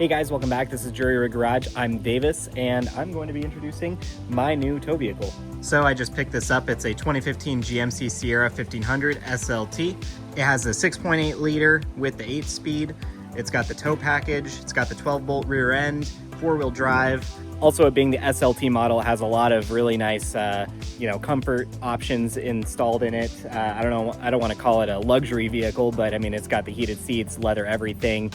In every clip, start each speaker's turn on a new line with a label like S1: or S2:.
S1: Hey guys, welcome back. This is Jury Rig Garage. I'm Davis, and I'm going to be introducing my new tow vehicle. So I just picked this up. It's a 2015 GMC Sierra 1500 SLT. It has a 6.8 liter with the 8-speed. It's got the tow package. It's got the 12-bolt rear end, 4-wheel drive. Also, it being the SLT model, has a lot of really nice, comfort options installed in it. I don't want to call it a luxury vehicle, but I mean, it's got the heated seats, leather everything,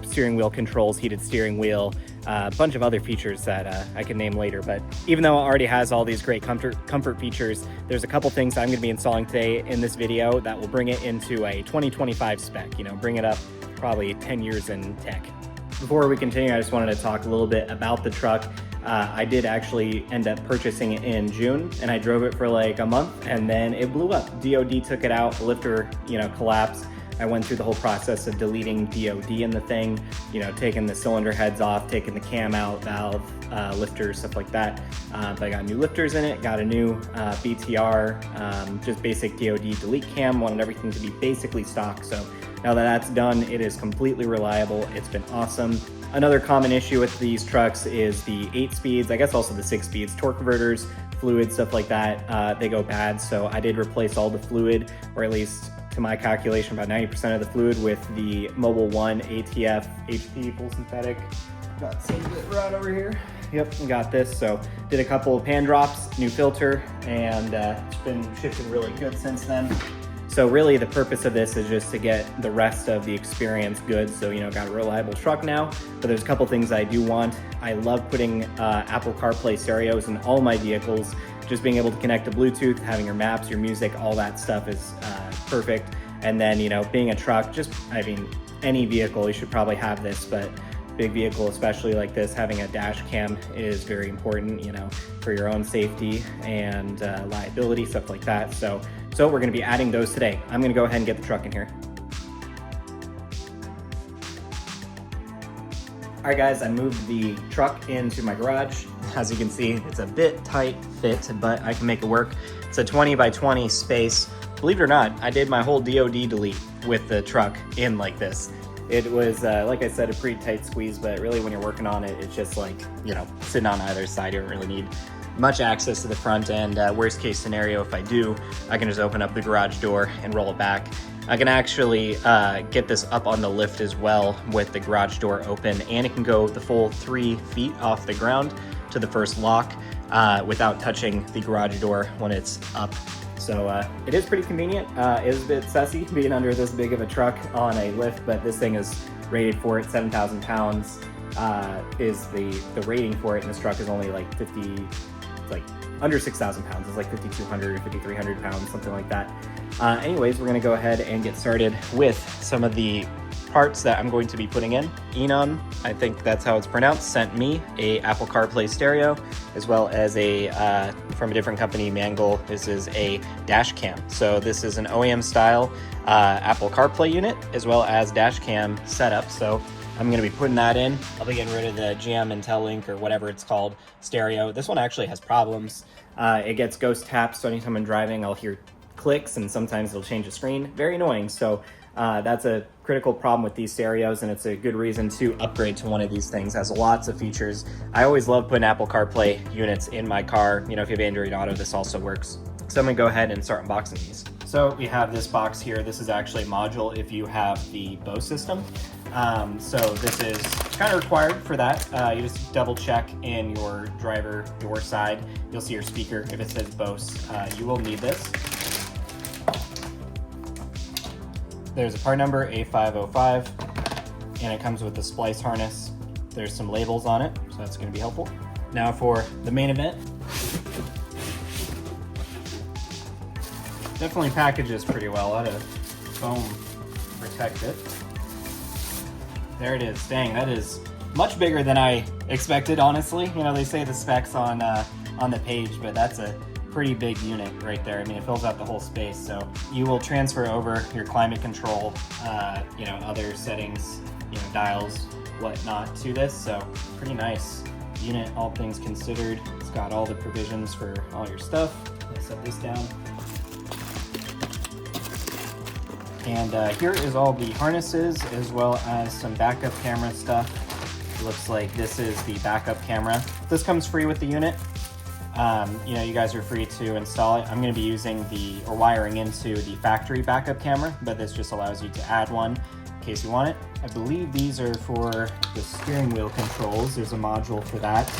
S1: steering wheel controls, heated steering wheel, a bunch of other features that I can name later. But even though it already has all these great comfort features, there's a couple things I'm going to be installing today in this video that will bring it into a 2025 spec, bring it up probably 10 years in tech. Before we continue, I just wanted to talk a little bit about the truck. I did actually end up purchasing it in June, and I drove it for like a month, and then it blew up. DOD took it out, the lifter, collapsed. I went through the whole process of deleting DOD in the thing, taking the cylinder heads off, taking the cam out, valve, lifter, stuff like that. But I got new lifters in it, got a new BTR, just basic DOD delete cam, wanted everything to be basically stock. So now that that's done, it is completely reliable. It's been awesome. Another common issue with these trucks is the 8 speeds, I guess also the 6 speeds, torque converters, fluid, stuff like that, they go bad. So I did replace all the fluid, or at least to my calculation, about 90% of the fluid with the Mobile 1 ATF HP full synthetic. Got some of it right over here. Yep, we got this. So did a couple of pan drops, new filter, and it's been shifting really good since then. So really the purpose of this is just to get the rest of the experience good. So, got a reliable truck now, but there's a couple things I do want. I love putting Apple CarPlay stereos in all my vehicles. Just being able to connect to Bluetooth, having your maps, your music, all that stuff is perfect. And then, being a truck, any vehicle, you should probably have this, but big vehicle, especially like this, having a dash cam is very important, for your own safety and liability, stuff like that. So we're gonna be adding those today. I'm gonna go ahead and get the truck in here. All right guys, I moved the truck into my garage. As you can see, it's a bit tight fit, but I can make it work. It's a 20 by 20 space. Believe it or not, I did my whole DOD delete with the truck in like this. It was, like I said, a pretty tight squeeze, but really when you're working on it, it's just like, sitting on either side. You don't really need much access to the front end. Worst case scenario, if I do, I can just open up the garage door and roll it back. I can actually get this up on the lift as well with the garage door open, and it can go the full 3 feet off the ground to the first lock without touching the garage door when it's up. So it is pretty convenient. It is a bit sussy being under this big of a truck on a lift, but this thing is rated for it. 7,000 pounds is the rating for it, and this truck is only like under 6,000 pounds. It's like 5,200 or 5,300 pounds, something like that. Anyways, we're gonna go ahead and get started with some of the parts that I'm going to be putting in. Eonon, I think that's how it's pronounced, sent me a Apple CarPlay stereo, as well as from a different company, MANGOAL. This is a dash cam. So this is an OEM style Apple CarPlay unit, as well as dash cam setup. So I'm gonna be putting that in. I'll be getting rid of the GM IntelliLink or whatever it's called stereo. This one actually has problems. It gets ghost taps, so anytime I'm driving, I'll hear clicks, and sometimes it'll change the screen. Very annoying. So that's a critical problem with these stereos, and it's a good reason to upgrade to one of these things. It has lots of features. I always love putting Apple CarPlay units in my car. If you have Android Auto, this also works. So I'm gonna go ahead and start unboxing these. So we have this box here. This is actually a module if you have the Bose system. So this is kind of required for that. You just double check in your driver door side. You'll see your speaker. If it says Bose, you will need this. There's a part number, A505, and it comes with a splice harness. There's some labels on it, so that's gonna be helpful. Now for the main event. Definitely packages pretty well, a lot of foam to protect it. There it is. Dang, that is much bigger than I expected, honestly. They say the specs on the page, but that's a pretty big unit right there. I mean, it fills out the whole space. So you will transfer over your climate control, other settings, dials, whatnot to this. So pretty nice unit, all things considered. It's got all the provisions for all your stuff. Let's set this down. And here is all the harnesses, as well as some backup camera stuff. It looks like this is the backup camera. This comes free with the unit. You know, you guys are free to install it. I'm going to be using or wiring into the factory backup camera, but this just allows you to add one in case you want it. I believe these are for the steering wheel controls. There's a module for that.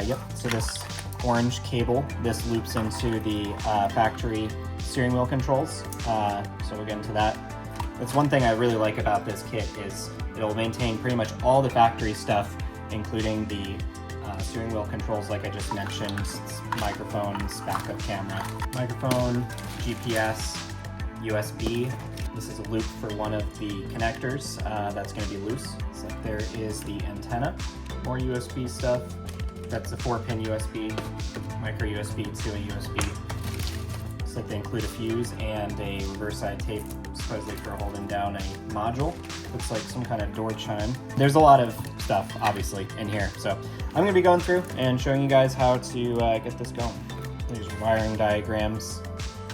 S1: Yep, so this orange cable, this loops into the factory steering wheel controls. So we'll get into that. That's one thing I really like about this kit is it'll maintain pretty much all the factory stuff, including the steering wheel controls like I just mentioned, microphones, backup camera, microphone, GPS, USB. This is a loop for one of the connectors that's going to be loose. So there is the antenna, more USB stuff. That's a 4-pin USB, micro USB to a USB. Looks like they include a fuse and a reverse side tape, supposedly for holding down a module. Looks like some kind of door chime. There's a lot of stuff, obviously, in here. So I'm going to be going through and showing you guys how to get this going. There's wiring diagrams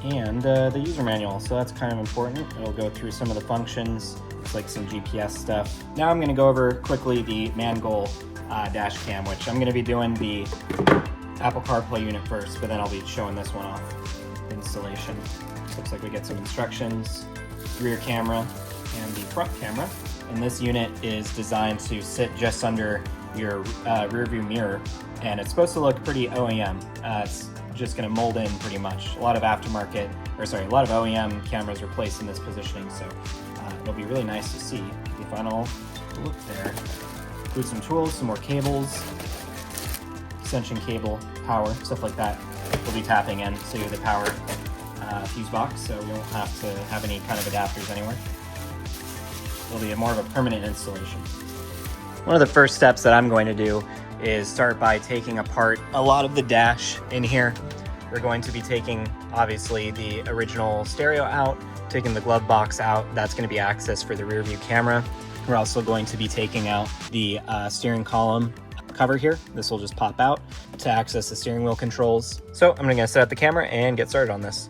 S1: and the user manual, so that's kind of important. It'll go through some of the functions. Looks like some GPS stuff. Now I'm going to go over quickly the MANGOAL dash cam, which I'm going to be doing the Apple CarPlay unit first, but then I'll be showing this one off. Installation. Looks like we get some instructions, rear camera, and the front camera. And this unit is designed to sit just under your rear view mirror, and it's supposed to look pretty OEM. It's just going to mold in pretty much. A lot of OEM cameras are placed in this positioning, so it'll be really nice to see the final look there. Include some tools, some more cables, extension cable, power, stuff like that. We'll be tapping in to the power fuse box, so we won't have to have any kind of adapters anywhere. It'll be more of a permanent installation. One of the first steps that I'm going to do is start by taking apart a lot of the dash in here. We're going to be taking, obviously, the original stereo out, taking the glove box out. That's going to be access for the rear view camera. We're also going to be taking out the steering column cover here. This will just pop out to access the steering wheel controls. So I'm going to set up the camera and get started on this.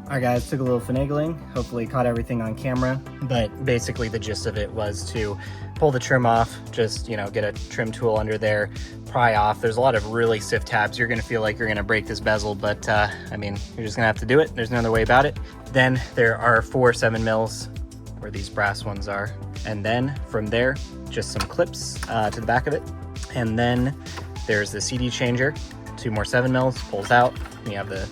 S1: Alright guys, took a little finagling, hopefully caught everything on camera, but basically the gist of it was to pull the trim off, just, you know, get a trim tool under there, pry off. There's a lot of really stiff tabs. You're going to feel like you're going to break this bezel, but I mean, you're just going to have to do it. There's no other way about it. Then there are 4 7mm, where these brass ones are. And then from there, just some clips to the back of it. And then there's the CD changer, 2 more 7mm, pulls out, and you have the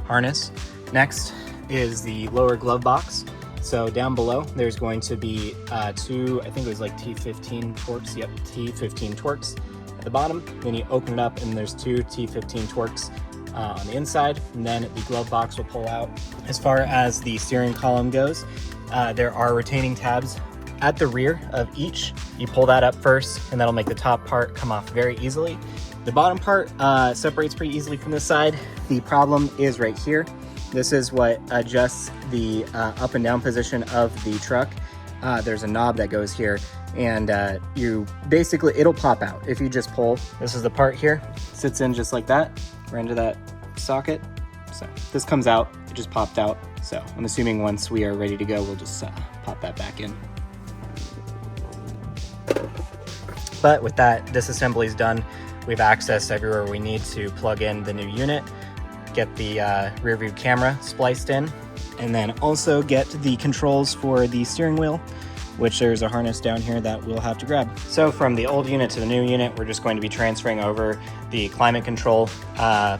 S1: harness. Next is the lower glove box. So down below, there's going to be 2, I think it was like T15 Torx. Yep, T15 Torx at the bottom. Then you open it up and there's 2 T15 Torx on the inside. And then the glove box will pull out. As far as the steering column goes, there are retaining tabs at the rear of each. You pull that up first and that'll make the top part come off very easily. The bottom part separates pretty easily from this side. The problem is right here. This is what adjusts the up and down position of the truck. There's a knob that goes here, and it'll pop out if you just pull. This is the part here, sits in just like that, right into that socket. So this comes out, it just popped out. So I'm assuming once we are ready to go, we'll just pop that back in. But with that, disassembly is done. We've accessed everywhere we need to plug in the new unit, get the rear view camera spliced in, and then also get the controls for the steering wheel, which there's a harness down here that we'll have to grab. So from the old unit to the new unit, we're just going to be transferring over the climate control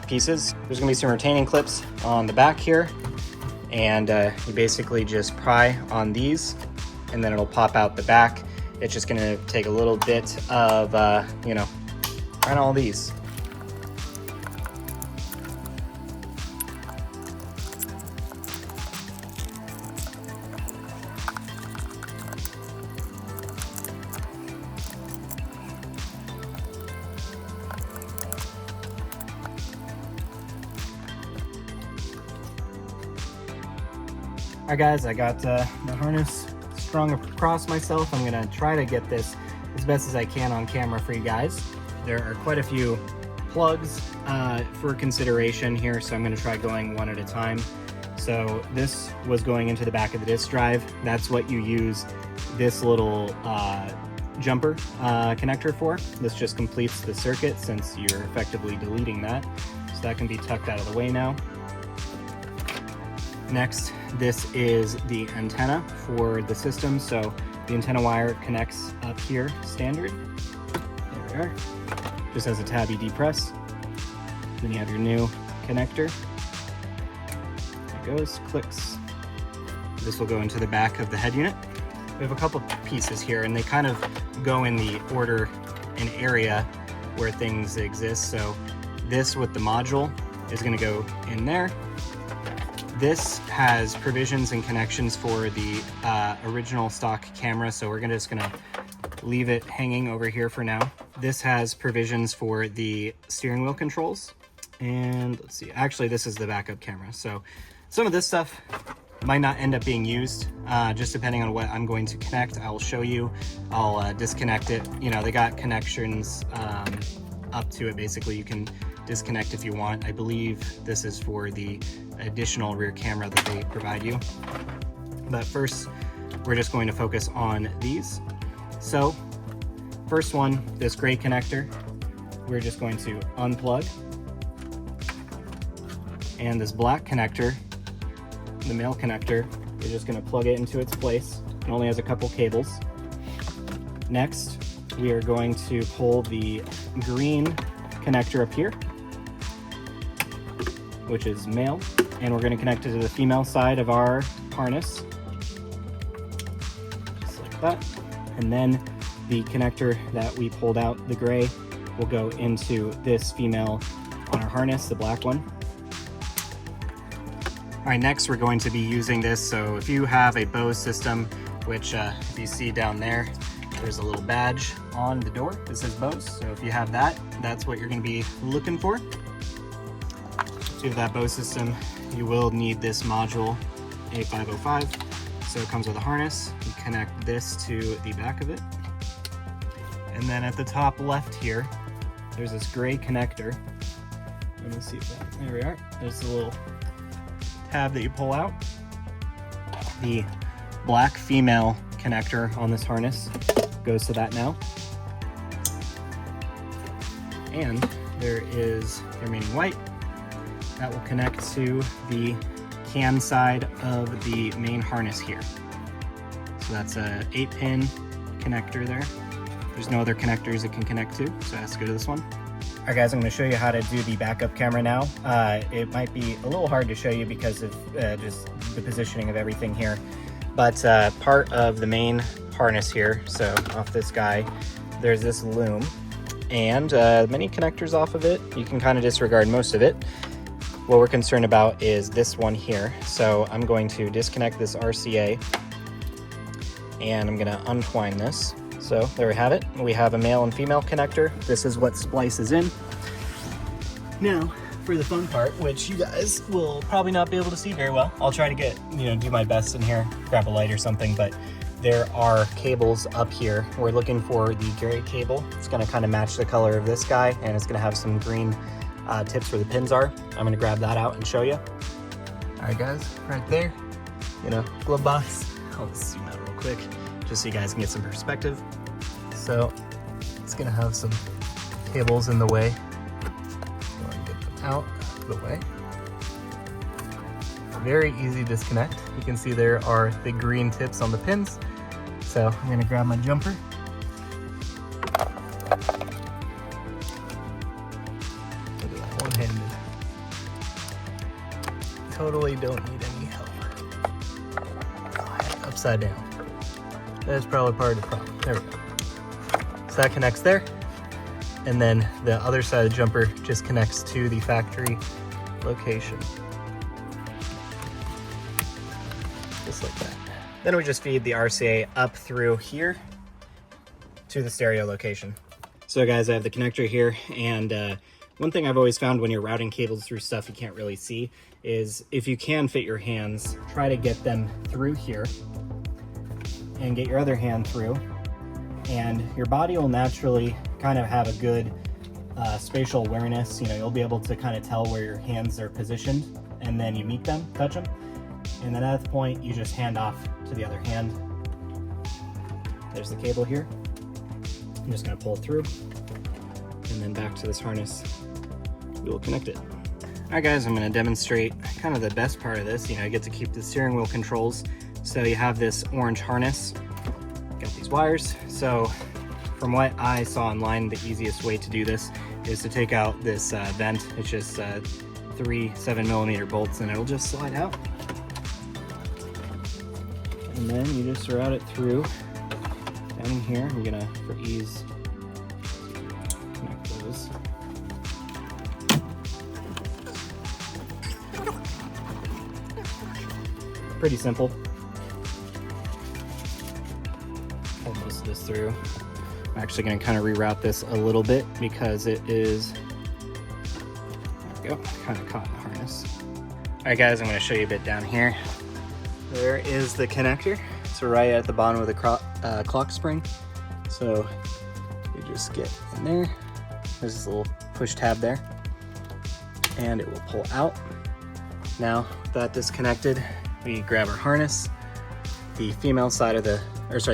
S1: pieces. There's gonna be some retaining clips on the back here, and you basically just pry on these, and then it'll pop out the back. It's just gonna take a little bit of, prying all these. Alright guys, I got the harness strung across myself. I'm gonna try to get this as best as I can on camera for you guys. There are quite a few plugs for consideration here, so I'm gonna try going one at a time. So this was going into the back of the disk drive. That's what you use this little jumper connector for. This just completes the circuit since you're effectively deleting that. So that can be tucked out of the way now. Next, this is the antenna for the system. So the antenna wire connects up here standard. There we are. Just has a tab you depress. Then you have your new connector. There it goes, clicks. This will go into the back of the head unit. We have a couple pieces here, and they kind of go in the order and area where things exist. So this with the module is going to go in there. This has provisions and connections for the original stock camera, so we're just gonna leave it hanging over here for now. This has provisions for the steering wheel controls, and let's see, actually this is the backup camera. So some of this stuff might not end up being used, just depending on what I'm going to connect. I'll show you, I'll disconnect it. You know, they got connections up to it. Basically, you can disconnect if you want. I believe this is for the additional rear camera that they provide you. But first, we're just going to focus on these. So first one, this gray connector, we're just going to unplug. And this black connector, the male connector, we're just going to plug it into its place. It only has a couple cables. Next, we are going to pull the green connector up here, which is male, and we're going to connect it to the female side of our harness, just like that. And then the connector that we pulled out, the gray, will go into this female on our harness, the black one. All right, next we're going to be using this. So if you have a Bose system, which if you see down there, there's a little badge on the door that says Bose. So if you have that, that's what you're going to be looking for. So you have that Bose system, you will need this module A505. So it comes with a harness. You connect this to the back of it. And then at the top left here, there's this gray connector. Let me see if that, there we are. There's a little tab that you pull out. The black female connector on this harness goes to that now. And there is the remaining white that will connect to the can side of the main harness here. So that's a 8-pin connector there. There's no other connectors it can connect to, so it has to go to this one. All right guys, I'm going to show you how to do the backup camera now. It might be a little hard to show you because of just the positioning of everything here, but part of the main harness here, so off this guy, there's this loom, and many connectors off of it. You can kind of disregard most of it. What we're concerned about is this one here. So I'm going to disconnect this RCA, and I'm going to untwine this. So there we have it. We have a male and female connector. This is what splices in. Now, for the fun part, which you guys will probably not be able to see very well, I'll try to do my best in here, grab a light or something, but there are cables up here. We're looking for the gray cable. It's gonna kind of match the color of this guy, and it's gonna have some green tips where the pins are. I'm gonna grab that out and show you. All right guys, right there, glove box. I'll just zoom out real quick, just so you guys can get some perspective. So it's gonna have some cables in the way. Go and get them out of the way. Very easy to disconnect. You can see there are the green tips on the pins. So I'm gonna grab my jumper. Look at that, one-handed. Totally don't need any help. Oh, upside down. That's probably part of the problem. There we go. So that connects there. And then the other side of the jumper just connects to the factory location. Just like that. Then we just feed the RCA up through here to the stereo location. So guys, I have the connector here, and one thing I've always found when you're routing cables through stuff you can't really see is if you can fit your hands, try to get them through here and get your other hand through, and your body will naturally kind of have a good spatial awareness. You know, you'll be able to kind of tell where your hands are positioned, and then you meet them, touch them, and then at that point you just hand off to the other hand. There's the cable here. I'm just going to pull it through, and then back to this harness. We will connect it. All right, guys, I'm going to demonstrate kind of the best part of this. You know, you get to keep the steering wheel controls. So you have this orange harness, got these wires. So from what I saw online, the easiest way to do this is to take out this vent. It's just 3 7mm bolts, and it'll just slide out. And then you just route it through down in here. I'm gonna, for ease, connect those. Pretty simple. Pull most of this through. I'm actually going to kind of reroute this a little bit because it is, there we go, kind of caught in the harness. All right, guys, I'm going to show you a bit down here. There is the connector. It's right at the bottom of the clock spring. So you just get in there. There's this little push tab there, and it will pull out. Now, with that disconnected, we grab our harness. The female side of the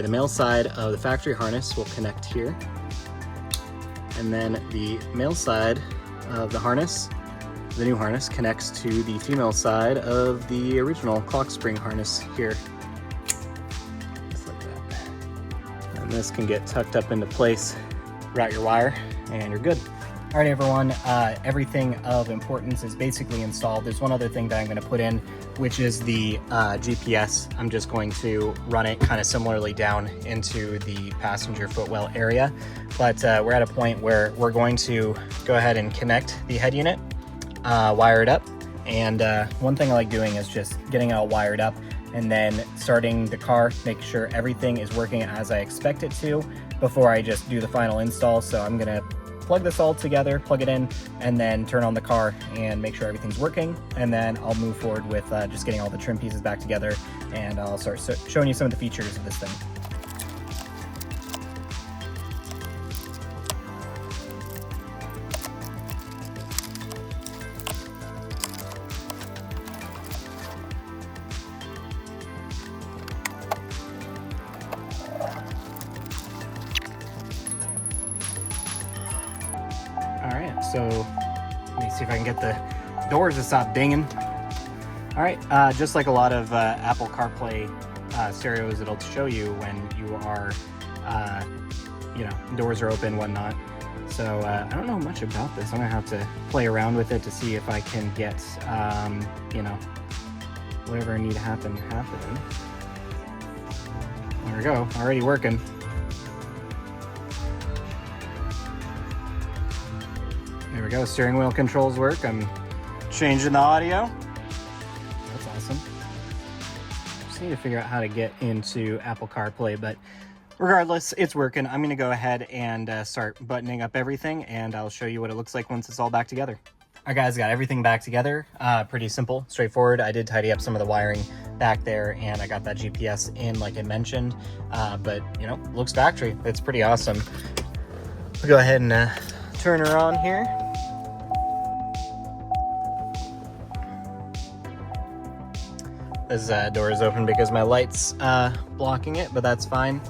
S1: male side of the factory harness will connect here. And then the male side of the harness, the new harness, connects to the female side of the original clock spring harness here. Just like that. And this can get tucked up into place, route your wire, and you're good. All right, everyone, everything of importance is basically installed. There's one other thing that I'm going to put in, which is the GPS. I'm just going to run it kind of similarly down into the passenger footwell area. But we're at a point where we're going to go ahead and connect the head unit, wire it up. And one thing I like doing is just getting it all wired up and then starting the car, make sure everything is working as I expect it to before I just do the final install. So I'm going to plug this all together, plug it in, and then turn on the car and make sure everything's working. And then I'll move forward with just getting all the trim pieces back together, and I'll start showing you some of the features of this thing. All right, so let me see if I can get the doors to stop dinging. All right, just like a lot of Apple CarPlay stereos, it'll show you when you are, doors are open, whatnot. So I don't know much about this. I'm gonna have to play around with it to see if I can get, whatever I need to happen. There we go, already working. There we go, steering wheel controls work. I'm changing the audio. That's awesome. Just need to figure out how to get into Apple CarPlay, but regardless, it's working. I'm gonna go ahead and start buttoning up everything, and I'll show you what it looks like once it's all back together. All right, guys, got everything back together. Pretty simple, straightforward. I did tidy up some of the wiring back there, and I got that GPS in like I mentioned, but looks factory. It's pretty awesome. We'll go ahead and turn her on here. This door is open because my light's blocking it, but that's fine.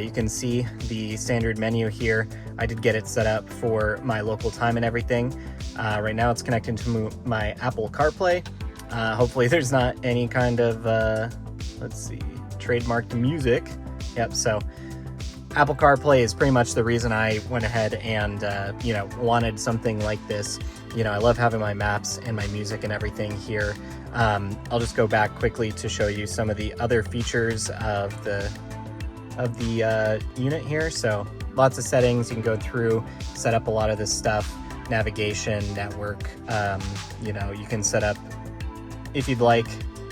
S1: You can see the standard menu here. I did get it set up for my local time and everything. Right now it's connected to my Apple CarPlay. Hopefully there's not any kind of, trademarked music. Yep, so Apple CarPlay is pretty much the reason I went ahead and, wanted something like this. I love having my maps and my music and everything here. I'll just go back quickly to show you some of the other features of the unit here. So lots of settings you can go through, set up a lot of this stuff, navigation, network. You can set up, if you'd like,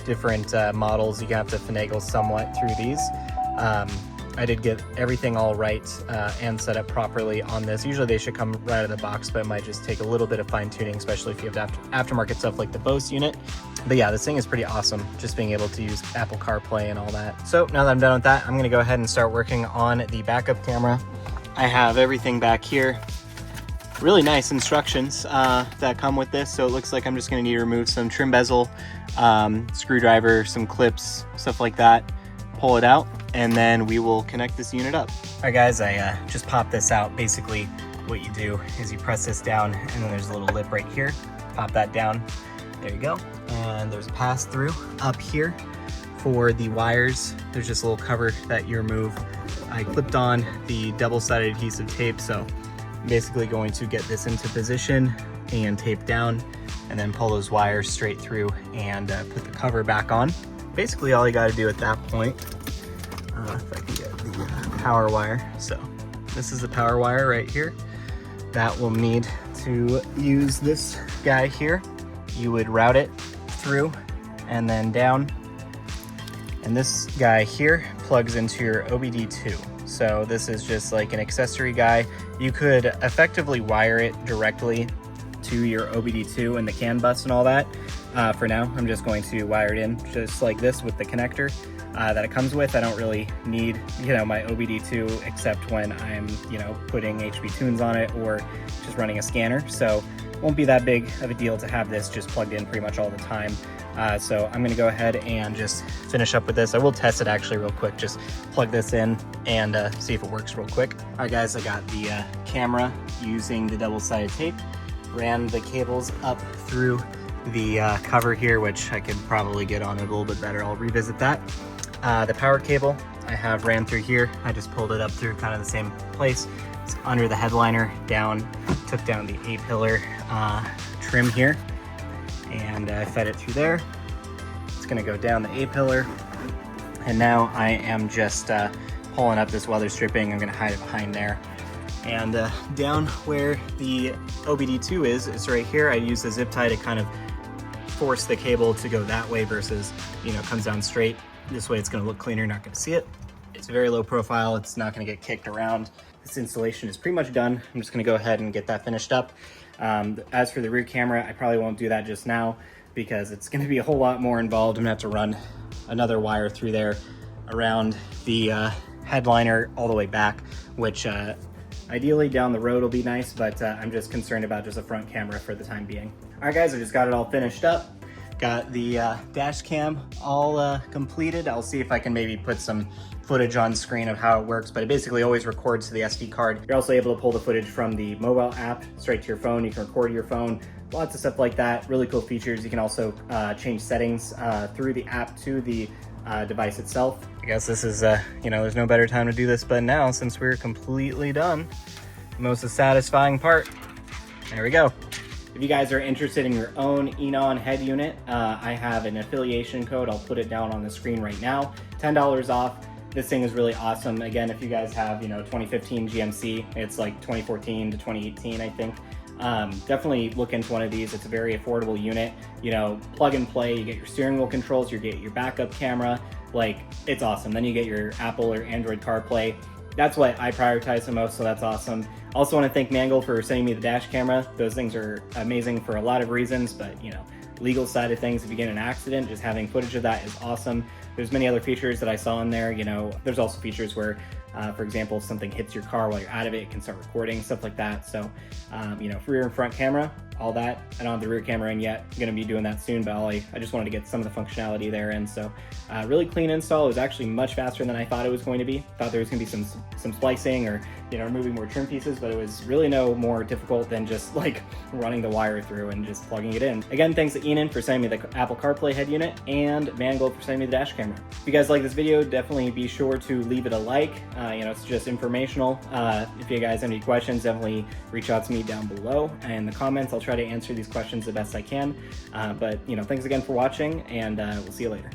S1: different models. You have to finagle somewhat through these. I did get everything all right and set up properly on this. Usually they should come right out of the box, but it might just take a little bit of fine tuning, especially if you have aftermarket stuff like the Bose unit. But yeah, this thing is pretty awesome, just being able to use Apple CarPlay and all that. So now that I'm done with that, I'm gonna go ahead and start working on the backup camera. I have everything back here. Really nice instructions that come with this. So it looks like I'm just gonna need to remove some trim bezel, screwdriver, some clips, stuff like that, pull it out, and then we will connect this unit up. All right guys, I just popped this out. Basically what you do is you press this down, and then there's a little lip right here. Pop that down, there you go. And there's a pass through up here for the wires. There's just a little cover that you remove. I clipped on the double-sided adhesive tape, so I'm basically going to get this into position and tape down, and then pull those wires straight through and put the cover back on. Basically all you got to do at that point, if I can get the power wire. So this is the power wire right here. That will need to use this guy here. You would route it through and then down. And this guy here plugs into your OBD2. So this is just like an accessory guy. You could effectively wire it directly to your OBD2 and the CAN bus and all that. For now, I'm just going to wire it in just like this with the connector that it comes with. I don't really need, my OBD2 except when I'm, putting HB tunes on it or just running a scanner. So it won't be that big of a deal to have this just plugged in pretty much all the time. So I'm gonna go ahead and just finish up with this. I will test it actually real quick, just plug this in and see if it works real quick. All right guys, I got the camera using the double-sided tape, ran the cables up through the cover here, which I could probably get on it a little bit better. I'll revisit that. The power cable I have ran through here. I just pulled it up through kind of the same place. It's under the headliner, down, took down the A-pillar trim here, and I fed it through there. It's gonna go down the A-pillar, and now I am just pulling up this weather stripping. I'm gonna hide it behind there. And down where the OBD2 is, it's right here. I use the zip tie to kind of force the cable to go that way versus, comes down straight. This way it's gonna look cleaner, you're not gonna see it. It's very low profile, it's not gonna get kicked around. This installation is pretty much done. I'm just gonna go ahead and get that finished up. As for the rear camera, I probably won't do that just now because it's gonna be a whole lot more involved. I'm gonna have to run another wire through there around the headliner all the way back, which ideally down the road will be nice, but I'm just concerned about just a front camera for the time being. All right guys, I just got it all finished up. Got the dash cam all completed. I'll see if I can maybe put some footage on screen of how it works, but it basically always records to the SD card. You're also able to pull the footage from the mobile app straight to your phone. You can record to your phone, lots of stuff like that. Really cool features. You can also change settings through the app to the device itself. I guess this is, there's no better time to do this but now, since we're completely done. The most satisfying part. There we go. If you guys are interested in your own Eonon head unit, I have an affiliation code. I'll put it down on the screen right now. $10 off. This thing is really awesome. Again, if you guys have, 2015 GMC, it's like 2014 to 2018, I think. Definitely look into one of these. It's a very affordable unit. Plug and play. You get your steering wheel controls, you get your backup camera. Like, it's awesome. Then you get your Apple or Android CarPlay. That's what I prioritize the most, so that's awesome. Also want to thank MANGOAL for sending me the dash camera. Those things are amazing for a lot of reasons, but legal side of things, if you get in an accident, just having footage of that is awesome. There's many other features that I saw in there. There's also features where, for example, if something hits your car while you're out of it, it can start recording, stuff like that. So, rear and front camera, all that. I don't have the rear camera in yet. I'm gonna be doing that soon, but I just wanted to get some of the functionality there. And so, really clean install. It was actually much faster than I thought it was going to be. Thought there was gonna be some splicing or, removing more trim pieces, but it was really no more difficult than just like running the wire through and just plugging it in. Again, thanks to Eonon for sending me the Apple CarPlay head unit and MANGOAL for sending me the dash camera. If you guys like this video, definitely be sure to leave it a like. It's just informational. If you guys have any questions, definitely reach out to me down below in the comments. I'll try to answer these questions the best I can. But thanks again for watching, and we'll see you later.